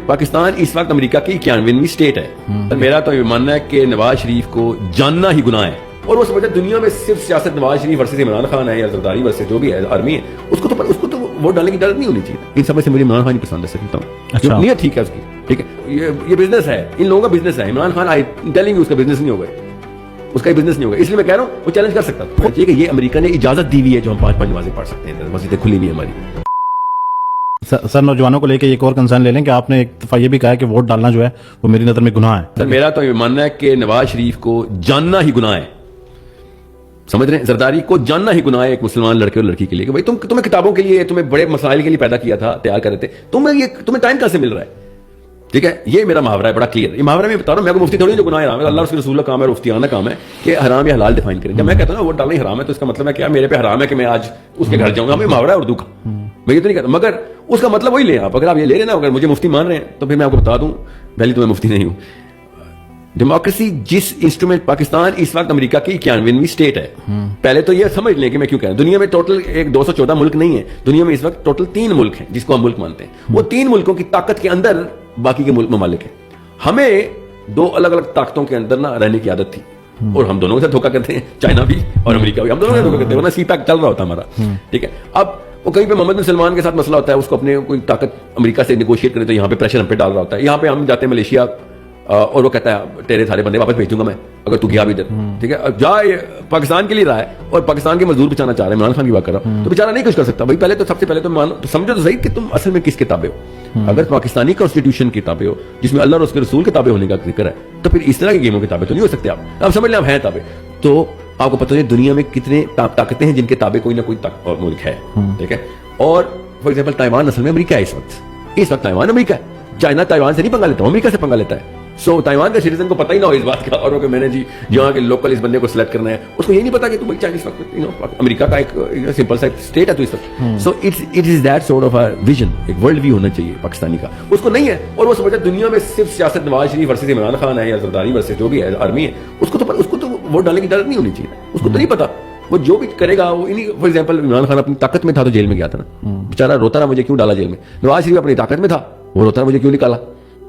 پاکستان اس وقت امریکہ کی 91ویں اسٹیٹ ہے. میرا تو یہ ماننا ہے کہ نواز شریف کو جاننا ہی گناہ ہے. اور وہ سمجھتا ہے دنیا میں صرف سیاست نواز شریف ورسز عمران خان ہے یا زرداری ورسز جو بھی ہے آرمی ہے, اس کو تو ووٹ ڈالنے کی اجازت نہیں ہونی چاہیے. ان سب سے مجھے عمران خان ہی پسند ہے, سکتا ہوں نیت ٹھیک ہے اس کی, ٹھیک ہے, یہ بزنس ہے, ان لوگوں کا بزنس ہے. عمران خان ٹیلنگ اس کا بزنس نہیں ہوگا, اس کا بزنس نہیں ہوگا. اس لیے میں کہہ رہا ہوں وہ چیلنج کر سکتا تھا کہ یہ امریکہ نے اجازت دی ہوئی ہے جو ہم 5 نمازیں پڑھ سکتے ہیں, مسجدیں کھلی ہوئی ہیں ہماری. سر نوجوانوں کو لے کے ایک اور کنسرن لے لیں کہ آپ نے ایک دفعہ یہ بھی کہا ہے کہ ووٹ ڈالنا جو ہے وہ میری نظر میں گناہ ہے. سر میرا تو یہ ماننا ہے کہ نواز شریف کو جاننا ہی گناہ ہے. سمجھ رہے ہیں, زرداری کو جاننا ہی گناہ ہے ایک مسلمان لڑکے اور لڑکی کے لیے کہ بھائی تمہیں کتابوں کے لیے, تمہیں بڑے مسائل کے لیے پیدا کیا تھا, تیار کر رہے تھے, تمہیں ٹائم کہاں سے مل رہا ہے. ٹھیک ہے, یہ میرا محاورہ ہے, بڑا کلیئر. یہ محاورہ میں بتا رہا ہوں, میں کو مفتی تھوڑی جو گناہ حرام ہے, اللہ اس کے رسول کا کام ہے, مفتیانہ کام ہے کہ حرام یا حلال ڈیفائن کریں. جب میں کہتا ہوں نا ووٹ ڈالنا ہی حرام ہے تو اس کا مطلب ہے کیا میرے پہ حرام ہے کہ میں آج اس کے گھر جاؤں گا. ہمیں محاورہ ہے اردو کا, میں یہ تو نہیں کہتا, مگر اس کا مطلب وہی لیں آپ. اگر آپ یہ لے رہے نا, اگر مجھے مفتی مان رہے ہیں تو پھر میں آپ کو بتا دوں پہلے تو میں مفتی نہیں ہوں. ڈیموکریسی جس انسٹرومنٹ, پاکستان اس وقت امریکہ کی 91ویں اسٹیٹ ہے. پہلے تو یہ سمجھ لیں کہ میں کیوں کہہ رہا ہوں. دنیا میں ٹوٹل 214 ملک نہیں ہے, دنیا میں اس وقت ٹوٹل 3 ملک ہیں جس کو ہم ملک مانتے ہیں. وہ 3 ملکوں کی طاقت کے اندر باقی کے ممالک ہیں. ہمیں 2 الگ الگ طاقتوں کے اندر نہ رہنے کی عادت تھی, اور ہم دونوں کے ساتھ دھوکہ کرتے ہیں, چائنا بھی اور امریکہ بھی, ہم دونوں کے ساتھ دھوکہ کرتے ہیں, ورنہ سی پیک چل رہا ہوتا ہمارا. ٹھیک ہے, اب وہ کہیں پہ محمد بن سلمان کے ساتھ مسئلہ ہوتا ہے, اس کو اپنے کوئی طاقت امریکہ سے نیگوشیٹ کرے تو یہاں پہ پریشر ہم پہ ڈال رہا ہوتا ہے. یہاں پہ ہم جاتے ہیں ملیشیا اور وہ کہتا ہے تیرے سارے بندے واپس بھیج دوں گا میں اگر تو گیا بھی ادھر. ٹھیک ہے, جا پاکستان کے لیے رہا ہے اور پاکستان کے مزدور بچانا چاہ رہے ہیں, عمران خان کی بات کر رہا ہوں, تو بیچارہ نہیں کچھ کر سکتا. بھائی پہلے تو سب سے پہلے تو سمجھو تو صحیح کہ تم اصل میں کس کے تابع ہو. اگر پاکستانی کانسٹیٹیوشن کی تابع ہو جس میں اللہ اور اس کے رسول کے تابع ہونے کا ذکر ہے, تو پھر اس طرح کی گیموں کے تابع تو نہیں ہو سکتے آپ. اب سمجھ لیں آپ ہیں تابع, تو آپ کو پتہ ہے دنیا میں کتنے طاقتیں ہیں جن کے تابع کوئی نہ کوئی ملک ہے. ٹھیک ہے, اور فار ایگزامپل تائیوان اصل میں امریکہ ہے اس وقت تائیوان امریکہ ہے. چائنا تائیوان سے نہیں پنگا لیتا, امریکہ سے پنگا لیتا ہے. سو تائیوان کا سٹیزن کو پتہ ہی نہ ہو اس بات کا, اور کہ میں نے جی یہاں کے لوکل اس بندے کو سلیکٹ کرنا ہے, اس کو یہ نہیں پتا کہ تم چائنیز وقت امریکہ کا ایک سمپل سا اسٹیٹ ہے تو اس وقت. So it is that sort of a vision, ایک ورلڈ ویو ہونا چاہیے پاکستانی کا, اس کو نہیں ہے. اور وہ سمجھتا ہے دنیا میں صرف سیاست نواز شریف ورسز عمران خان ہے یا زرداری ورسز جو بھی ہے آرمی ہے, اس کو تو ووٹ ڈالنے کی اجازت نہیں ہونی چاہیے. اس کو تو نہیں پتا, وہ جو بھی کرے گا وہ انہیں. فار ایگزامپل عمران خان اپنی طاقت میں تھا تو جیل میں گیا تھا نا, بیچارہ روتا رہا مجھے کیوں ڈالا جیل میں. نواز شریف اپنی طاقت میں تھا, وہ روتا رہا مجھے کیوں نکالا.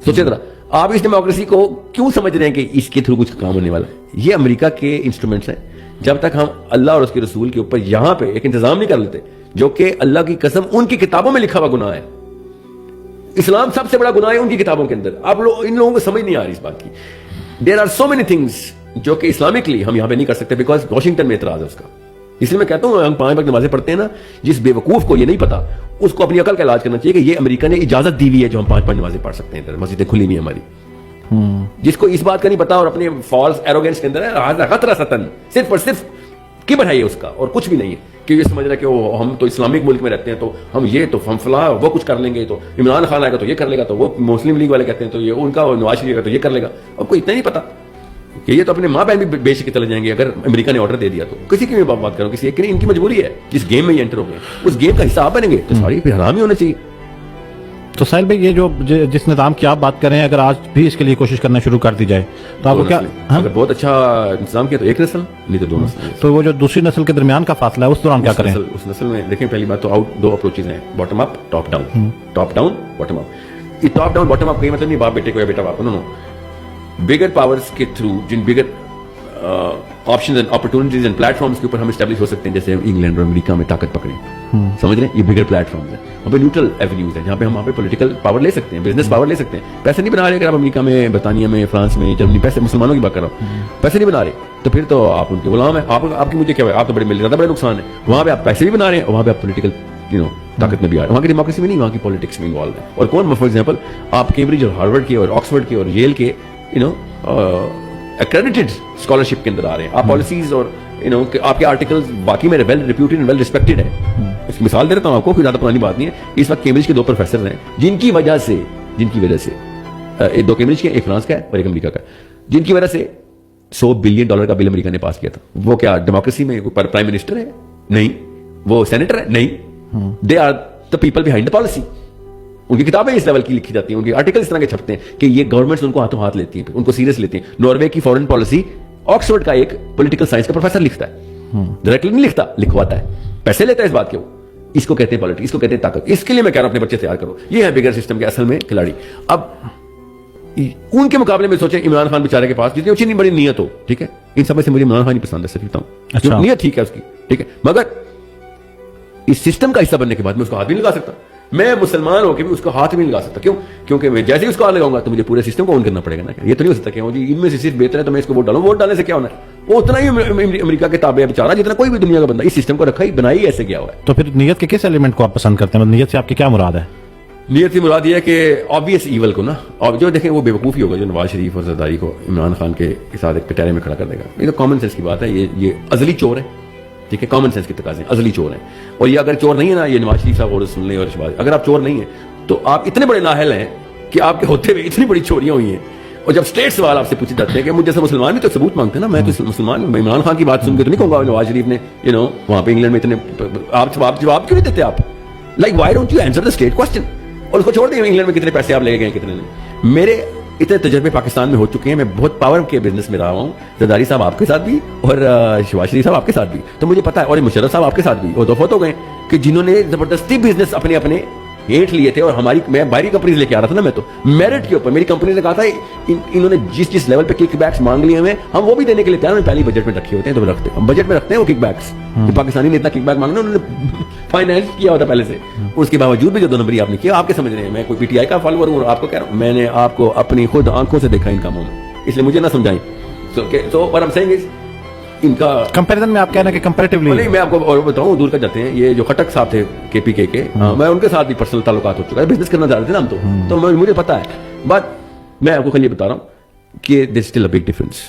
سوچے ذرا آپ اس ڈیموکریسی کو کیوں سمجھ رہے ہیں کہ اس کے تھرو کچھ کام ہونے والا ہے. یہ امریکہ کے انسٹرومنٹس ہیں. جب تک ہم اللہ اور اس کے رسول کے اوپر یہاں پہ ایک انتظام نہیں کر لیتے, جو کہ اللہ کی قسم ان کی کتابوں میں لکھا ہوا گناہ ہے. اسلام سب سے بڑا گناہ ہے ان کی کتابوں کے اندر. آپ لوگ ان لوگوں کو سمجھ نہیں آ رہی اس بات کی. There are so many things جو کہ اسلامکلی ہم یہاں پہ نہیں کر سکتے بیکاز واشنگٹن میں اعتراض ہے اس کا. اس لیے میں کہتا ہوں ہم 5 وقت نمازیں پڑھتے ہیں نا, جس بے وقوف کو یہ نہیں پتا اس کو اپنی عقل کا علاج کرنا چاہیے کہ یہ امریکہ نے اجازت دی ہوئی ہے جو ہم 5 نمازیں پڑھ سکتے ہیں, مسجدیں کھلی ہوئی ہیں ہماری. جس کو اس بات کا نہیں پتا اور اپنے فالس ایروگینس کے اندر ہے, خطرہ ستن صرف اور صرف کبر ہے یہ اس کا, اور کچھ بھی نہیں ہے. کہ یہ سمجھ رہا ہے کہ ہم تو اسلامک ملک میں رہتے ہیں تو ہم یہ تو ہم فلاں وہ کچھ کر لیں گے, تو عمران خان آئے گا تو یہ کر لے گا, تو وہ مسلم لیگ والے کہتے ہیں تو یہ ان کا نواز شریف تو یہ کر لے گا. اور کوئی اتنا نہیں پتا کہ یہ تو اپنے ماں بہن بھی بیچ کے چلے جائیں گے اگر امریکہ نے آرڈر دے دیا. تو کسی کی بھی بات کرو, کسی ایک ان کی مجبوری ہے, جس گیم میں یہ انٹر ہو گئے اس گیم کا حصہ آپ بنیں گے تو ساری پھر حرام ہی ہونا چاہیے. تو ساحل بھائی یہ جس نظام کی آپ بات کر رہے ہیں, اگر آج بھی اس کے لیے کوشش کرنا شروع کر دی جائے تو آپ کو کیا, اگر بہت اچھا انتظام کیا تو ایک نسل نہیں تو 2 نسل. تو وہ جو دوسری نسل کے درمیان کا فاصلہ ہے اس دوران کیا کریں؟ اس نسل میں دیکھیں پہلی بات تو 2 اپروچز ہیں, bottom up top down. Top down bottom up. یہ ٹاپ ڈاؤن باٹم اپ کا مطلب نہیں باپ بیٹے کو یا بیٹا باپ, نو. بگر پاورز کے تھرو جن bigger options and opportunities and platforms کے اوپر ہم اسٹیبلش ہو سکتے ہیں, جیسے انگلینڈ اور امریکہ میں طاقت پکڑی. سمجھ رہے ہیں, یہ بگر پلیٹ فارمز ہیں. وہاں پہ نیوٹرل ایونیوز ہیں جہاں پہ ہم وہاں پہ پولیٹیکل پاور لے سکتے ہیں, بزنس پاور لے سکتے ہیں. پیسے نہیں بنا رہے اگر آپ امریکہ میں, برطانیہ میں, فرانس میں, جرمنی, پیسے مسلمانوں کی بات کر رہا ہوں, پیسے نہیں بنا رہے تو پھر تو آپ ان کے غلام ہیں. آپ کی مجھے کیا ہے, آپ تو بڑے مل زیادہ بڑے نقصان ہے. وہاں پہ آپ پیسے بھی بنا رہے ہیں, وہاں پہ آپ پولیٹیکل طاقت میں بھی آ رہے ہیں. وہاں کی ڈیموکریسی میں نہیں, وہاں کی پالیٹکس میں انوالو ہے. اور کون, فار ایگزامپل آپ کیمبرج اور ہارورڈ کے اور آکسفورڈ کے اور ییل کے accredited scholarship کے اندر آ رہے ہیں. آپ پالیسیز اور آپ کے آرٹیکلز واقعی میں well reputed and well respected ہے. اس کی مثال دے رہتا ہوں آپ کو, کوئی زیادہ پرانی بات نہیں ہے. اس وقت کیمبرج کے 2 پروفیسر ہیں جن کی وجہ سے 2 کیمبرج کے, ایک فرانس کا ہے اور ایک امریکہ کا, جن کی وجہ سے $100 بلین کا بل امریکہ نے پاس کیا تھا. وہ کیا ڈیموکریسی میں پرائم منسٹر ہے؟ نہیں. وہ سینیٹر ہے؟ نہیں. They are the people behind the policy. ان کی کتابیں اس لیول کی لکھی جاتی ہیں, ان کے آرٹیکل اس طرح کے چھپتے ہیں کہ یہ گورنمنٹس ان کو ہاتھوں ہاتھ لیتی ہیں, ان کو سیریس لیتی ہیں. ناروے کی فارن پالیسی آکسفورڈ کا ایک پولیٹیکل سائنس کا پروفیسر لکھتا ہے, ڈائریکٹلی نہیں لکھتا, لکھواتا ہے, پیسے لیتا ہے اس بات کے. وہ اس کو کہتے ہیں پالیٹکس, اس کو کہتے ہیں طاقت. اس کے لیے میں کہہ رہا ہوں اپنے بچے تیار کرو. یہ ہے بگر سسٹم کے اصل میں کھلاڑی. اب ان کے مقابلے میں سوچیں عمران خان بیچارے کے پاس جتنی اچھی بڑی نیت ہو, ٹھیک ہے, ان سب میں سے مجھے عمران خان ہی پسند ہے, صرف بتاؤں نیت ٹھیک ہے اس کی, ٹھیک ہے, مگر اس سسٹم کا حصہ بننے کے بعد میں اس کو ہاتھ بھی نہیں لگا سکتا. میں مسلمان ہو کے بھی اس کو ہاتھ بھی نہیں لگا سکتا. کیوں؟ کیونکہ میں جیسے ہی اس کو ہاتھ لگاؤں گا تو مجھے پورے سسٹم کو آن کرنا پڑے گا نا. یہ تو نہیں ہو سکتا کہ جی ان میں سے صرف بہتر ہے تو میں اس کو ووٹ ڈالوں. ووٹ ڈالنے سے کیا ہونا ہے؟ وہ اتنا ہی امریکہ کے تابع ہے بیچارہ جتنا کوئی بھی دنیا کا بندہ. اس سسٹم کو رکھا ہی بنائی ایسے کیا ہوا ہے. تو پھر نیت کے کس ایلیمنٹ کو آپ پسند کرتے ہیں؟ نیت سے آپ کی کیا مراد ہے؟ نیت کی مراد یہ ہے کہ آبویس ایول کو نا, اور جو دیکھیں وہ بے وقوفی ہوگا جو نواز شریف اور زرداری کو عمران خان کے ساتھ ایک کٹہرے میں کھڑا کر دے گا. یہ تو کامن سینس کی بات ہے. یہ ازلی چور ہے, ٹھیک ہے, کامن سینس کے تقاضے ہیں, ازلی چور ہیں. اور یہ اگر چور نہیں ہے نا, یہ نواز شریف صاحب اور سن لیں, اور شباز, اگر آپ چور نہیں ہیں تو آپ اتنے بڑے نااہل ہیں کہ آپ کے ہوتے ہوئے اتنی بڑی چوریاں ہوئی ہیں. اور جب اسٹیٹ سوال آپ سے پوچھے جاتے ہیں کہ مجھ جیسے مسلمان بھی تو ثبوت مانگتے ہیں نا, میں تو مسلمان ہوں, میں عمران خان کی بات سن کے تو نہیں کہوں گا نواز شریف نے وہاں پہ انگلینڈ میں اتنے, آپ جواب کیوں نہیں دیتے آپ؟ Like why don't you answer the state question? اور اس کو چھوڑ دیں انگلینڈ میں کتنے پیسے آپ لے گئے کتنے نہیں. میرے اتنے تجربے پاکستان میں ہو چکے ہیں, میں بہت پاور کے بزنس میں رہا ہوں, زرداری صاحب آپ کے ساتھ بھی اور شہباز شریف صاحب آپ کے ساتھ بھی, تو مجھے پتا ہے, اور مشرف صاحب آپ کے ساتھ بھی, وہ دو فوت ہو گئے کہ جنہوں نے زبردستی بزنس اپنے اپنے ہیٹ لیے تھے. اور ہماری, میں باہری کمپنیز لے کے آ رہا تھا نا, میں تو میرٹ کے اوپر میری کمپنی نے کہا تھا انہوں نے جس لیول پہ کک بیکس مانگ لیے ہمیں, ہم وہ بھی دینے کے لیے تیار ہیں. پہلی بجٹ میں رکھے ہوتے ہیں تو رکھتے ہیں, بجٹ میں رکھتے ہیں وہ کک بیکس. پاکستانی نے اتنا کک بیک مانگنا, انہوں نے فائنینس کیا ہوتا پہلے سے. اس کے باوجود بھی جو 2 نمبری آپ نے کیا, آپ کے سمجھ رہے ہیں میں کوئی پی ٹی آئی کا فالوور ہوں, اور آپ کو کہہ رہا ہوں میں نے آپ کو اپنی خود آنکھوں سے دیکھا ان کاموں میں, اس لیے مجھے نہ سمجھائیں. سو what I'm saying is ان کا کمپیریزن میں آپ کہنا کہ کمپیریٹیولی نہیں, میں آپ کو اور بتاؤں دور کر جاتے ہیں. یہ جو خٹک صاحب تھے کے پی کے, میں ان کے ساتھ بھی پرسنل تعلقات ہو چکا ہے, بزنس کرنا چاہتے تھے نا ہم تو مجھے پتا ہے. بٹ میں آپ کو خالی بتا رہا ہوں کہ there still a big difference.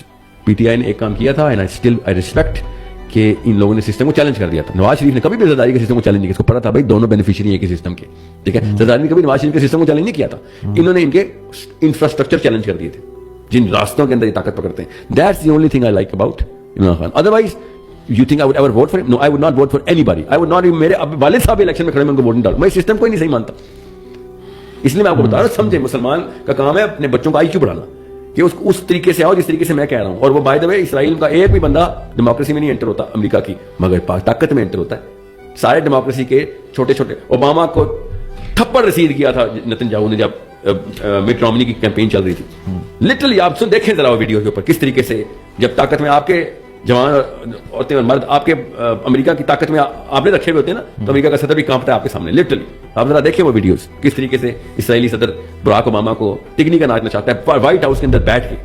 P T I نے ایک کام کیا تھا اینڈ آئی ریسپیکٹ کہ ان لوگوں نے سسٹم کو چیلنج کر دیا تھا. نواز شریف نے کبھی بھی زرداری کے سسٹم کو چیلنج نہیں کیا, اس کو پتا تھا بھائی دونوں بینیفیشری ہیں کہ سسٹم کے, ٹھیک ہے. زرداری نے کبھی نواز شریف کے سسٹم کو چیلنج نہیں کیا تھا. انہوں نے ان کے انفراسٹرکچر چیلنج کر دیے تھے جن راستوں کے اندر یہ طاقت پکڑتے ہیں. That's the only thing I like about Imran Khan. Otherwise you think I would ever vote for him? No, I would not vote for anybody. I would not even, میرے والد صاحب الیکشن میں کھڑے میں ان کو ووٹ نہیں ڈالوں. میں اس سسٹم کو ہی نہیں صحیح مانتا. اس لیے میں آپ کو بتا رہا ہوں, سمجھیں مسلمان کا کام ہے اپنے بچوں کا آئی کیو بڑھانا, کہ اس طریقے سے آؤ جس طریقے سے میں کہہ رہا ہوں. اور وہ بائی دا وے اسرائیل کا ایک بھی بندہ ڈیموکریسی میں نہیں انٹر ہوتا امریکہ کی, مگر طاقت میں انٹر ہوتا ہے. سارے ڈیموکریسی کے چھوٹے چھوٹے, اوباما کو تھپڑ رسید کیا تھا نتن یاہو نے جب مٹ رومنی کی کیمپین چل رہی تھی. لٹرلی آپ دیکھیں ذرا وہ ویڈیو کے اوپر کس طریقے سے جب طاقت میں آپ کے جوان عورتیں اور مرد آپ کے امریکہ کی طاقت میں آپ نے رکھے ہوئے ہوتے ہیں نا, تو امریکہ کا صدر بھی کانپتا ہے آپ کے سامنے. لٹرلی آپ ذرا دیکھیں وہ ویڈیوز کس طریقے سے اسرائیلی صدر براک اوباما کو ٹکنی کا ناچنا چاہتا ہے وائٹ ہاؤس کے اندر بیٹھ کے.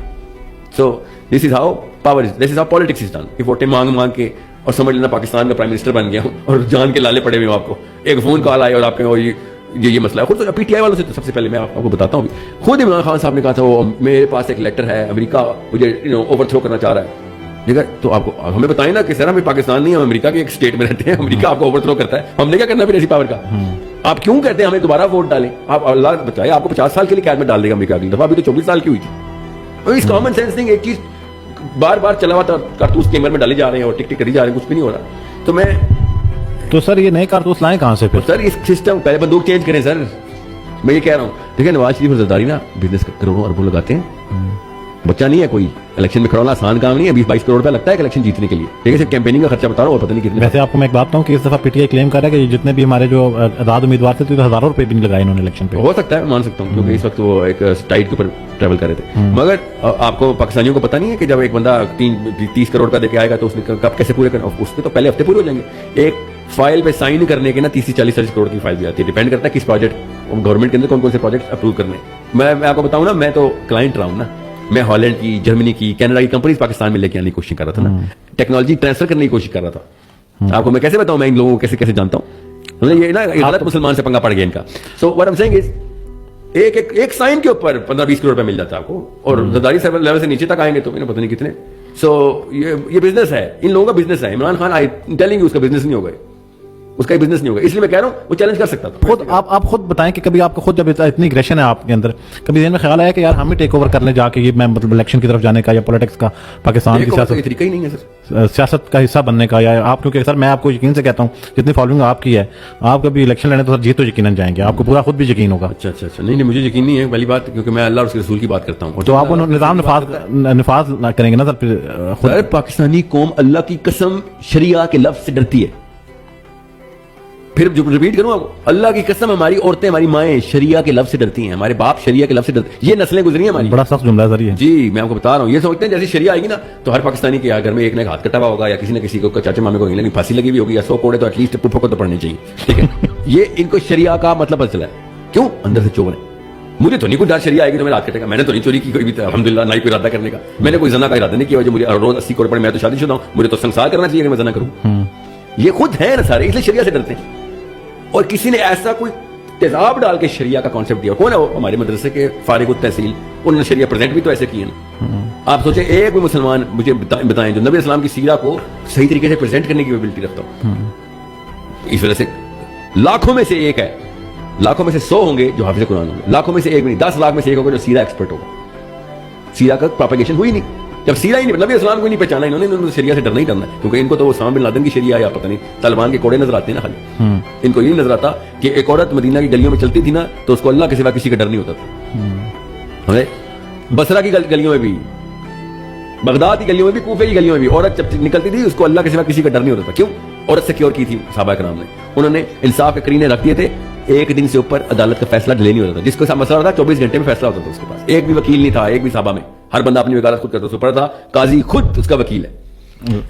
So this is how power, this is how politics is done. کہ ووٹیں مانگ کے اور سمجھ لینا پاکستان کا پرائم منسٹر بن گیا ہوں اور جان کے لالے پڑے ہوئے ہوں. آپ کو ایک فون کال آئے اور آپ کے یہ مسئلہ ہے. خود پی ٹی آئی والوں سے سب سے پہلے میں آپ کو بتاتا ہوں, خود عمران خان صاحب نے کہا تھا وہ میرے پاس ایک لیٹر ہے, امریکہ مجھے اوور تھرو کرنا چاہ رہا ہے. ٹھیک ہے, تو آپ کو ہمیں بتائیں نا کہ سر ہمیں پاکستان نہیں, ہم امریکہ کے ایک اسٹیٹ میں رہتے ہیں, امریکہ آپ کو اوور تھرو کرتا ہے, ہم نے کیا کرنا پھر ایسی پاور کا؟ آپ کیوں کہتے ہیں ہمیں دوبارہ ووٹ ڈالیں؟ آپ اللہ بتائے آپ کو 50 سال کے لیے قید میں ڈال دے گا امریکہ اگلی دفعہ, ابھی تو 24 سال کی ہوئی تھی. اس کامن سینس تھنگ, ایک چیز بار بار چلا ہوا تھا, کارتوس کیمر میں ڈالے جا رہے ہیں اور ٹک ٹک کری جا رہے ہیں, کچھ بھی نہیں ہو رہا. تو میں تو سر یہ نئے کارتوس لائیں کہاں سے پھر؟ سر اس سسٹم پہلے بندوق چینج کریں سر. میں یہ کہہ رہا ہوں, دیکھیں نواز شریف اور زرداری نا بزنس کروڑوں اربوں لگاتے ہیں, بچہ نہیں ہے کوئی, الیکشن میں کھڑا ہونا آسان کام نہیں ہے. 20-22 کروڑ روپے لگتا ہے الیکشن جیتنے کے لیے, ٹھیک ہے. صرف کیمپیننگ کا خرچہ بتا رہا ہوں اور پتہ نہیں کتنے. ویسے آپ کو میں ایک بات بتاؤں کہ اس دفعہ پی ٹی آئی کلیم کر رہا ہے کہ جتنے بھی ہمارے جو آزاد امیدوار تھے تو ہزاروں روپے بھی نہیں لگائے انہوں نے الیکشن پہ. ہو سکتا ہے, مان سکتا ہوں, کیونکہ اس وقت وہ ایک ٹائٹ کے اوپر ٹریول کر رہے تھے. مگر آپ کو پاکستانیوں کو پتہ نہیں ہے کہ جب ایک بندہ 30 کروڑ کا دے کے آئے گا تو اس نے کب کیسے پورے کرنا, اس کے تو پہلے ہفتے پورے ہو جائیں گے. ایک فائل پہ سائن کرنے کے نا 30-40 کروڑ کی فائل بھی آتی ہے, ڈیپینڈ کرتا ہے کس پروجیکٹ گورنمنٹ کے اندر کون کون سے پروجیکٹ اپروو کرنے. میں آپ کو بتاؤں نا, میں تو کلائنٹ رہا ہوں نا, میں ہالینڈ کی, جرمنی کی, کینیڈا کی کمپنیز پاکستان میں لے کے آنے کی کوشش کر رہا تھا نا, ٹیکنالوجی ٹرانسفر کرنے کی کوشش کر رہا تھا. آپ کو میں کیسے بتاؤں میں ان لوگوں کو کیسے کیسے جانتا ہوں, یہ نا غلط مسلمان سے پنگا پڑ گیا ان کا. So what I am seeing is ایک سائن کے اوپر 15-20 کروڑ روپے مل جاتا ہے آپ کو, اور زرداری صاحب لیول سے نیچے تک آئیں گے تو پتہ نہیں کتنے. سو یہ بزنس ہے, ان لوگوں کا بزنس ہے. عمران خان آئی ٹیلنگ یو اس کا بزنس نہیں ہوگا, اس کا بزنس نہیں ہوگا. اس لیے میں کہہ رہا ہوں وہ چیلنج کر سکتا تھا. خود آپ خود بتائیں کہ کبھی آپ کو خود جب اتنی اگریشن ہے آپ کے اندر, کبھی ذہن میں خیال آیا کہ یار ہم ہی ٹیک اوور کر لیں جا کے, یہ میں مطلب الیکشن کی طرف جانے کا یا پولیٹکس کا, پاکستان کی سیاست طریقہ ہی نہیں ہے سر, سیاست کا حصہ بننے کا, یا آپ کیونکہ سر میں آپ کو یقین سے کہتا ہوں جتنی فالوئنگ آپ کی ہے, آپ کبھی الیکشن لڑنے تو سر جیت تو یقیناً جائیں گے, آپ کو پورا خود بھی یقین ہوگا. اچھا نہیں مجھے یقین نہیں ہے پہلی بات, کیونکہ میں اللہ اور اس کے رسول کی بات کرتا ہوں. تو آپ کو نظام نفاذ کریں گے نا سر. پھر پاکستانی قوم اللہ کی قسم شریعہ کے لفظ سے ڈرتی ہے. پھر جو ریپیٹ کروں آپ کو، اللہ کی قسم ہماری عورتیں ہماری مائیں شریعہ کے لفظ سے ڈرتی ہیں، ہمارے باپ شریعہ کے لفظ سے ڈرتے ہیں، یہ نسلیں گزری ہیں ہماری. بڑا سخت جملہ ہے سر یہ. جی میں آپ کو بتا رہا ہوں، یہ سمجھتے ہیں جیسے شریعہ آئے گی نا تو ہر پاکستانی کے گھر میں ایک نہ ایک ہاتھ کٹا ہوا ہوگا، یا کسی نہ کسی کو چاچا مامے کو لیکن پھانسی لگی ہوئی ہوگی، یا 100 کوڑے تو ایٹ لیسٹ پپھو کو تو پڑھنے چاہیے. ٹھیک ہے، یہ ان کو شریعہ کا مطلب پتہ چلا ہے. کیوں؟ اندر سے چور ہے. مجھے تو نہیں کوئی ڈر شریعہ آئے گی تو میرا ہاتھ کٹے گا. میں نے تو نہیں چوری کی کوئی بھی، الحمدللہ نہ ہی کوئی ارادہ کرنے کا. میں نے کوئی زنا کا ارادہ نہیں کیا جو مجھے روز 80 کروڑ پڑے. میں تو شادی شدہ ہوں، مجھے تو سنسار کرنا چاہیے کہ میں زنا کروں. یہ خود ہیں نا سارے، اس لیے شریعہ سے ڈرتے ہیں. اور کسی نے ایسا کوئی تیزاب ڈال کے شریعہ کا کانسیپٹ دیا. کون ہے وہ؟ ہمارے مدرسے کے فارغ التحصیل، انہوں نے شریعہ پریزنٹ بھی تو ایسے کیے نا. آپ سوچیں ایک بھی مسلمان مجھے بتائیں جو نبی اسلام کی سیرہ کو صحیح طریقے سے پریزنٹ کرنے کی ایبلٹی رکھتا ہوں. اس وجہ سے لاکھوں میں سے ایک ہے، لاکھوں میں سے 100 ہوں گے جو حافظ قرآن ہوں گے، لاکھوں میں سے ایک نہیں 10 لاکھ میں سے ایک ہوگا جو سیرہ ایکسپرٹ ہوگا. سیرہ کا پروپیگیشن ہوئی نہیں. جب سیرہ ہی نہیں، نبی اسلام کو نہیں پہچانا انہوں نے شریعہ سے ڈرنا ہی ڈرنا ہے. کیونکہ ان کو تو اسامہ بن لادن کی شریعہ یا پتہ نہیں طالبان کے کوڑے نظر آتے ہیں نا خالی. ان کو یہ نظر آتا کہ ایک عورت مدینہ کی گلیوں میں چلتی تھی نا تو اس کو اللہ کے سوا کسی کا ڈر نہیں ہوتا تھا. بصرہ کی گلیوں میں بھی، بغداد کی گلیوں میں بھی، کوفے کی گلیوں میں بھی عورت جب نکلتی تھی اس کو اللہ کے سوا کسی کا ڈر نہیں ہوتا تھا. کیوں؟ عورت سیکیور کی تھی صحابہ کرام نے. انہوں نے انصاف کے کرینے رکھ دیے تھے. ایک دن سے اوپر عدالت کا فیصلہ ڈیلے نہیں ہوتا تھا. جس کو مسئلہ ہوتا تھا 24 گھنٹے میں فیصلہ ہوتا تھا. اس کے پاس ایک بھی وکیل نہیں تھا، ایک بھی صحابہ میں. ہر بندہ اپنی وکالت خود کرتا. اس کو پڑھا تھا قاضی خود اس کا وکیل ہے.